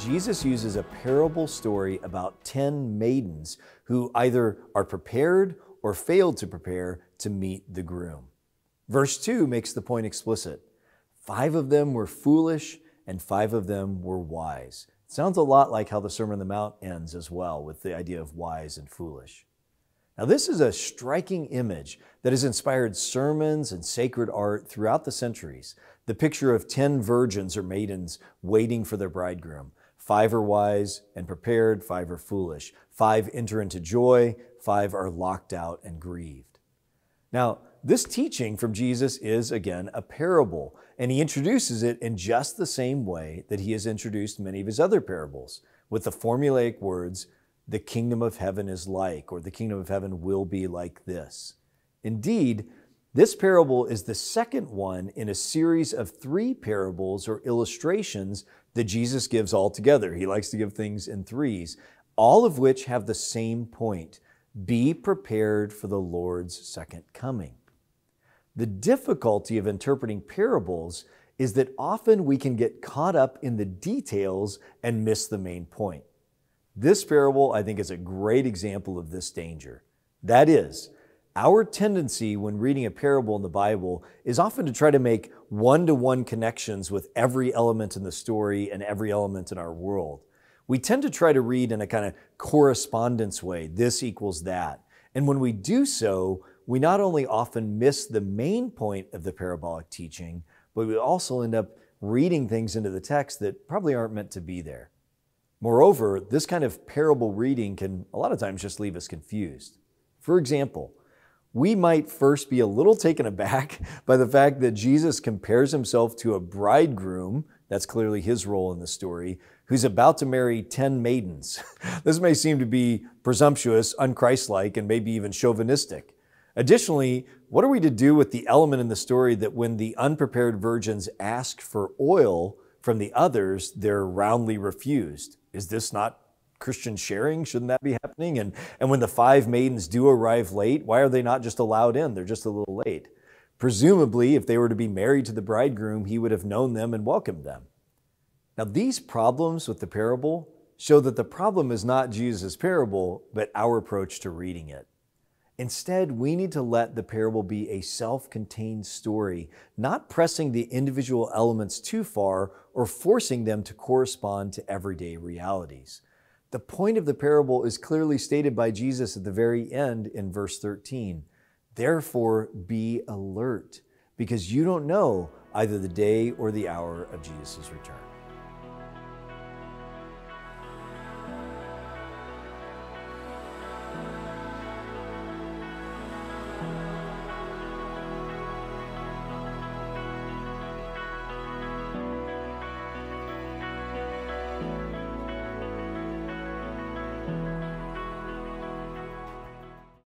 Jesus uses a parable story about 10 maidens who either are prepared or failed to prepare to meet the groom. Verse 2 makes the point explicit. 5 of them were foolish and 5 of them were wise. It sounds a lot like how the Sermon on the Mount ends as well, with the idea of wise and foolish. Now, this is a striking image that has inspired sermons and sacred art throughout the centuries. The picture of 10 virgins or maidens waiting for their bridegroom. 5 are wise and prepared, 5 are foolish. 5 enter into joy, 5 are locked out and grieved. Now, this teaching from Jesus is, again, a parable, and he introduces it in just the same way that he has introduced many of his other parables, with the formulaic words, the kingdom of heaven is like, or the kingdom of heaven will be like this. Indeed, this parable is the second one in a series of 3 parables or illustrations that Jesus gives all together. He likes to give things in threes, all of which have the same point. Be prepared for the Lord's second coming. The difficulty of interpreting parables is that often we can get caught up in the details and miss the main point. This parable, I think, is a great example of this danger. That is, our tendency when reading a parable in the Bible is often to try to make one-to-one connections with every element in the story and every element in our world. We tend to try to read in a kind of correspondence way, this equals that. And when we do so, we not only often miss the main point of the parabolic teaching, but we also end up reading things into the text that probably aren't meant to be there. Moreover, this kind of parable reading can a lot of times just leave us confused. For example, we might first be a little taken aback by the fact that Jesus compares himself to a bridegroom, that's clearly his role in the story, who's about to marry 10 maidens. This may seem to be presumptuous, unchristlike, and maybe even chauvinistic. Additionally, what are we to do with the element in the story that when the unprepared virgins ask for oil from the others, they're roundly refused? Is this not Christian sharing? Shouldn't that be happening? And when the 5 maidens do arrive late, why are they not just allowed in? They're just a little late. Presumably, if they were to be married to the bridegroom, he would have known them and welcomed them. Now, these problems with the parable show that the problem is not Jesus' parable, but our approach to reading it. Instead, we need to let the parable be a self-contained story, not pressing the individual elements too far or forcing them to correspond to everyday realities. The point of the parable is clearly stated by Jesus at the very end in verse 13. Therefore, be alert, because you don't know either the day or the hour of Jesus' return.